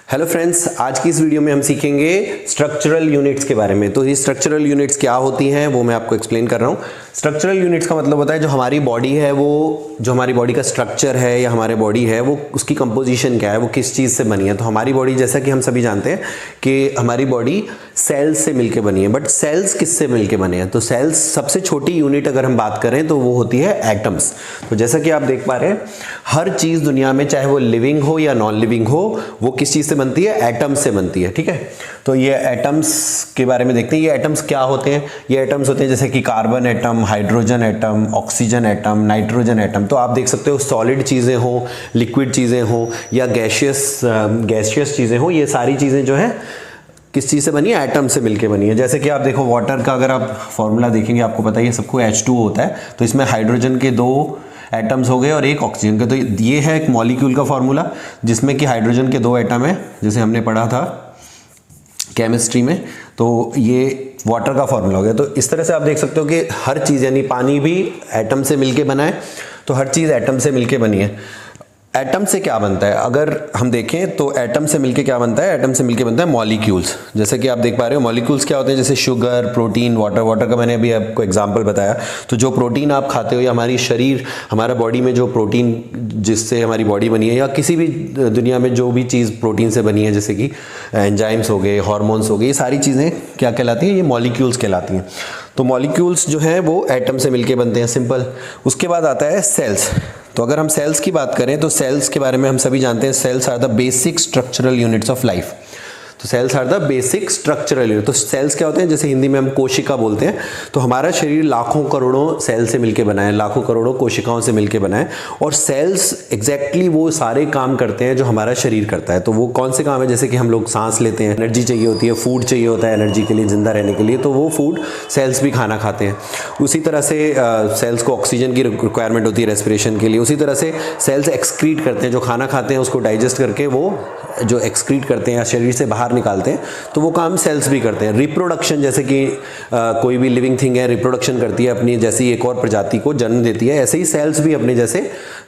Hello friends, आज की इस वीडियो में हम सीखेंगे स्ट्रक्चरल यूनिट्स के बारे में। तो ये स्ट्रक्चरल यूनिट्स क्या होती हैं वो मैं आपको एक्सप्लेन कर रहा हूँ। स्ट्रक्चरल यूनिट्स का मतलब होता है जो हमारी बॉडी है, वो जो हमारी बॉडी का स्ट्रक्चर है या हमारे बॉडी है वो उसकी कंपोजिशन क्या है, वो किस चीज़ से बनी है। तो हमारी बॉडी, जैसा कि हम सभी जानते हैं कि हमारी बॉडी सेल्स से मिलकर बनी है, बट सेल्स किससे मिलकर बने हैं? तो सेल्स सबसे छोटी यूनिट अगर हम बात करें तो वो होती है एटम्स। तो जैसा कि आप देख पा रहे हैं, हर चीज़ दुनिया में, चाहे वो लिविंग हो या नॉन लिविंग हो, वो किस चीज़ से बनती है? एटम्स से बनती है। ठीक है, तो ये एटम्स के बारे में देखते हैं। ये एटम्स क्या होते हैं? ये एटम्स होते हैं जैसे कि carbon atom, hydrogen atom, oxygen atom, nitrogen atom. तो आप देख सकते हो सॉलिड चीज़ें हो, लिक्विड चीज़ें हो या गैशियस चीज़ें हो, ये सारी चीज़ें जो है किस चीज़ से बनी है? एटम से मिलके बनी है। जैसे कि आप देखो वाटर का अगर आप फॉर्मूला देखेंगे, आपको पता है ये सबको H2O होता है। तो इसमें हाइड्रोजन के 2 एटम्स हो गए और एक ऑक्सीजन के। तो ये है एक मॉलिक्यूल का फॉर्मूला जिसमें कि हाइड्रोजन के 2 एटम है, जैसे हमने पढ़ा था केमिस्ट्री में। तो ये वाटर का फॉर्मूला हो गया। तो इस तरह से आप देख सकते हो कि हर चीज़, यानी पानी भी एटम से मिलके बना है। तो हर चीज़ एटम से मिलके बनी है। एटम से क्या बनता है अगर हम देखें तो एटम से मिलके क्या बनता है? एटम से मिलके बनता है मॉलिक्यूल्स। जैसे कि आप देख पा रहे हो मॉलिक्यूल्स क्या होते हैं, जैसे शुगर, प्रोटीन, वाटर का मैंने अभी आपको एग्जांपल बताया। तो जो प्रोटीन आप खाते हो या हमारी शरीर, हमारा बॉडी में जो प्रोटीन जिससे हमारी बॉडी बनी है, या किसी भी दुनिया में जो भी चीज़ प्रोटीन से बनी है, जैसे कि एंजाइम्स हो गए, हॉर्मोन्स हो गए, ये सारी चीज़ें क्या कहलाती हैं? ये मॉलिक्यूल्स कहलाती हैं। तो मॉलिक्यूल्स जो हैं वो एटम से मिलके बनते हैं, सिंपल। उसके बाद आता है सेल्स। तो अगर हम सेल्स की बात करें तो सेल्स के बारे में हम सभी जानते हैं, cells are the basic structural units of life. तो cells are the basic structural unit. तो सेल्स क्या होते हैं? जैसे हिंदी में हम कोशिका बोलते हैं। तो हमारा शरीर लाखों करोड़ों सेल से मिलके बना है, लाखों करोड़ों कोशिकाओं से मिलके बना है। और सेल्स एग्जैक्टली वो सारे काम करते हैं जो हमारा शरीर करता है। तो वो कौन से काम है? जैसे कि हम लोग सांस लेते हैं, एनर्जी चाहिए होती है, फूड चाहिए होता है एनर्जी के लिए, जिंदा रहने के लिए। तो वो फूड सेल्स भी खाना खाते हैं। उसी तरह से सेल्स को ऑक्सीजन की रिक्वायरमेंट होती है रेस्पिरेशन के लिए। उसी तरह से सेल्स एक्सक्रीट करते हैं, जो खाना खाते हैं उसको डाइजेस्ट करके वो जो एक्सक्रीट करते हैं या शरीर से बाहर निकालते हैं, तो वो काम सेल्स भी करते हैं। रिप्रोडक्शन, जैसे कि कोई भी लिविंग थिंग है, रिप्रोडक्शन करती है अपनी जैसी एक और प्रजाति को जन्म देती है, ऐसे ही सेल्स भी अपने जैसे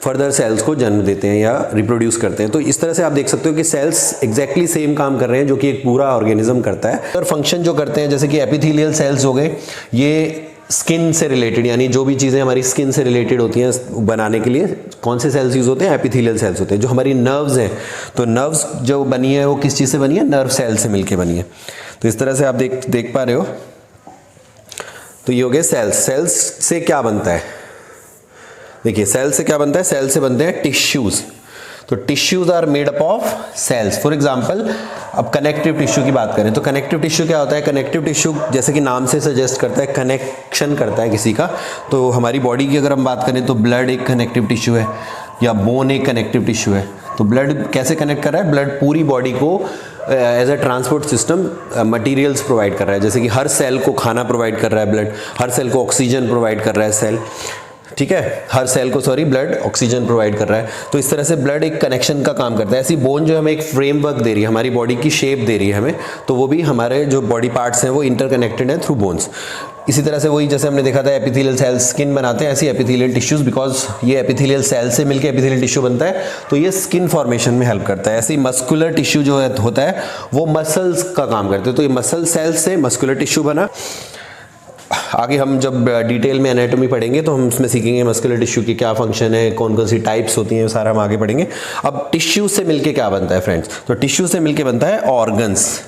फर्दर सेल्स को जन्म देते हैं या रिप्रोड्यूस करते हैं। तो इस तरह से आप देख सकते हो कि सेल्स एग्जैक्टली सेम काम कर रहे हैं जो कि एक पूरा ऑर्गेनिज्म करता है। और फंक्शन जो करते हैं, जैसे कि एपिथेलियल सेल्स हो गए, ये स्किन से रिलेटेड, यानी जो भी चीज़ें हमारी स्किन से रिलेटेड होती हैं बनाने के लिए कौन से सेल्स यूज होते हैं? एपिथेलियल सेल्स होते हैं। जो हमारी नर्व्स हैं, तो नर्व्स जो बनी है वो किस चीज़ से बनी है? नर्व सेल से मिलके बनी है। तो इस तरह से आप देख पा रहे हो। तो ये हो गए सेल्स। सेल्स से क्या बनता है? देखिए सेल से क्या बनता है? सेल से बनते हैं टिश्यूज। तो tissues are made up of cells. For example, अब कनेक्टिव टिश्यू की बात करें तो कनेक्टिव टिश्यू क्या होता है? कनेक्टिव टिश्यू जैसे कि नाम से सजेस्ट करता है, कनेक्शन करता है किसी का। तो हमारी बॉडी की अगर हम बात करें तो ब्लड एक कनेक्टिव टिश्यू है, या बोन एक कनेक्टिव टिश्यू है। तो ब्लड कैसे कनेक्ट कर रहा है? ब्लड पूरी बॉडी को as a transport system materials provide कर रहा है। जैसे कि हर सेल को खाना प्रोवाइड कर रहा है ब्लड, हर सेल को ऑक्सीजन प्रोवाइड कर रहा है सेल। ठीक है, हर सेल को ब्लड ऑक्सीजन प्रोवाइड कर रहा है। तो इस तरह से ब्लड एक कनेक्शन का काम करता है। ऐसी बोन जो हमें एक फ्रेमवर्क दे रही है, हमारी बॉडी की शेप दे रही है हमें, तो वो भी हमारे जो बॉडी पार्ट्स हैं वो इंटरकनेक्टेड हैं थ्रू बोन्स। इसी तरह से वही जैसे हमने देखा था एपिथेलियल सेल्स स्किन बनाते हैं, ऐसी एपिथेलियल टिश्यूज, बिकॉज ये एपिथेलियल सेल से मिलकर एपिथेलियल टिश्यू बनता है, तो ये स्किन फॉर्मेशन में हेल्प करता है। ऐसे ही मस्कुलर टिश्यू जो होता है वो मसल्स का काम करते हैं। तो ये मसल सेल्स से मस्कुलर टिश्यू बना। आगे हम जब डिटेल में एनाटॉमी पढ़ेंगे तो हम उसमें सीखेंगे मस्कुलर टिश्यू की क्या फंक्शन है, कौन कौन सी टाइप्स होती हैं, सारा हम आगे पढ़ेंगे। अब टिश्यू से मिलके क्या बनता है फ्रेंड्स? तो टिश्यू से मिलके बनता है organs.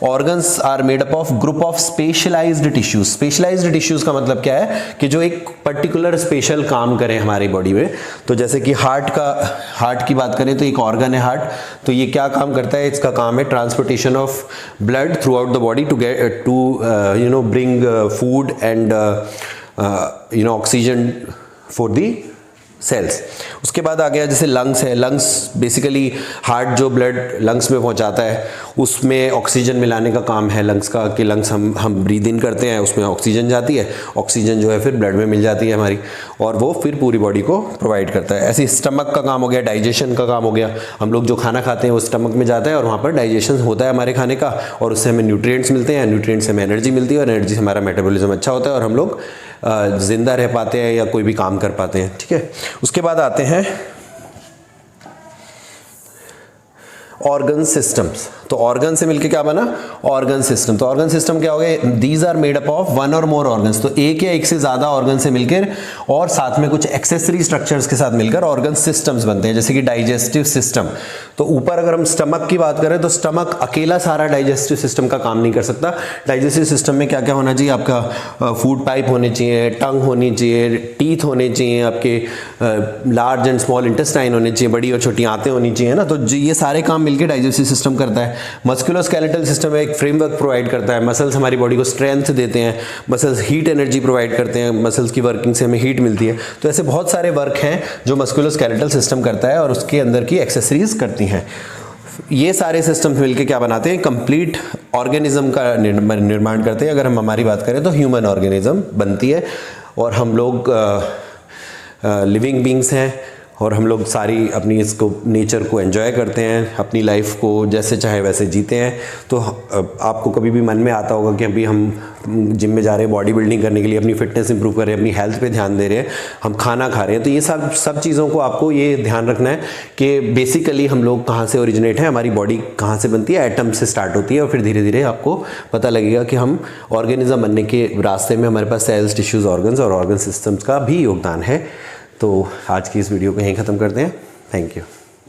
Organs are made up of group of specialised tissues. Specialised tissues का मतलब क्या है? कि जो एक पर्टिकुलर स्पेशल काम करें हमारी बॉडी में। तो जैसे कि हार्ट की बात करें तो एक ऑर्गन है हार्ट। तो ये क्या काम करता है? इसका काम है transportation of blood throughout the body to bring food and oxygen for the cells. उसके बाद आ गया जैसे लंग्स है। लंग्स बेसिकली हार्ट जो ब्लड लंग्स में पहुंचाता है उसमें ऑक्सीजन मिलाने का काम है लंग्स का, कि लंग्स हम ब्रीद इन करते हैं, उसमें ऑक्सीजन जाती है, ऑक्सीजन जो है फिर ब्लड में मिल जाती है हमारी, और वो फिर पूरी बॉडी को प्रोवाइड करता है। ऐसे स्टमक का काम हो गया, डाइजेशन का काम हो गया। हम लोग जो खाना खाते हैं वो स्टमक में जाता है और वहाँ पर डाइजेशन होता है हमारे खाने का, और उससे हमें न्यूट्रिएंट्स मिलते हैं, न्यूट्रिएंट्स से हमें एनर्जी मिलती है, और एनर्जी से हमारा मेटाबॉलिज्म अच्छा होता है और हम लोग जिंदा रह पाते हैं या कोई भी काम कर पाते हैं। ठीक है, उसके बाद आते हैं ऑर्गन सिस्टम्स। तो ऑर्गन से मिलके क्या बना? Organ system. तो ऑर्गन सिस्टम क्या हो गए? These are made up of one or more organs. तो एक या एक से ज्यादा ऑर्गन से मिलकर और साथ में कुछ एक्सेसरी स्ट्रक्चर्स के साथ मिलकर ऑर्गन सिस्टम्स बनते हैं, जैसे कि डाइजेस्टिव सिस्टम। तो ऊपर अगर हम स्टमक की बात करें तो स्टमक अकेला सारा डाइजेस्टिव सिस्टम का काम नहीं कर सकता। डाइजेस्टिव सिस्टम में क्या क्या होना चाहिए? आपका फूड पाइप होने चाहिए, टंग होनी चाहिए, टीथ होने चाहिए, आपके लार्ज एंड स्मॉल इंटेस्टाइन होने चाहिए, बड़ी और छोटी आंतें होनी चाहिए ना। तो ये सारे काम मिलकर डाइजेस्टिव सिस्टम करता है। मस्कुलोस्केलेटल सिस्टम एक फ्रेमवर्क प्रोवाइड करता है। मसल्स हमारी बॉडी को स्ट्रेंथ देते हैं, मसल्स हीट एनर्जी प्रोवाइड करते हैं, मसल्स की वर्किंग से हमें हीट मिलती है। तो ऐसे बहुत सारे वर्क हैं जो मस्कुलोस्केलेटल सिस्टम करता है और उसके अंदर की एक्सेसरीज करती हैं। ये सारे सिस्टम्स मिलके क्या बनाते हैं? कंप्लीट ऑर्गेनिज्म का निर्माण करते हैं। अगर हम हमारी बात करें तो ह्यूमन ऑर्गेनिज्म बनती है और हम लोग लिविंग बींग्स हैं और हम लोग सारी अपनी इसको नेचर को एंजॉय करते हैं, अपनी लाइफ को जैसे चाहे वैसे जीते हैं। तो आपको कभी भी मन में आता होगा कि अभी हम जिम में जा रहे हैं बॉडी बिल्डिंग करने के लिए, अपनी फिटनेस इंप्रूव कर रहे हैं, अपनी हेल्थ पे ध्यान दे रहे हैं, हम खाना खा रहे हैं। तो ये सब चीज़ों को आपको ये ध्यान रखना है कि बेसिकली हम लोग कहाँ से ओरिजिनेट हैं, हमारी बॉडी कहाँ से बनती है, एटम से स्टार्ट होती है और फिर धीरे धीरे आपको पता लगेगा कि हम ऑर्गेनिज्म बनने के रास्ते में हमारे पास सेल्स, टिश्यूज़, ऑर्गन्स और ऑर्गन सिस्टम्स का भी योगदान है। तो आज की इस वीडियो को यहीं ख़त्म करते हैं। Thank you.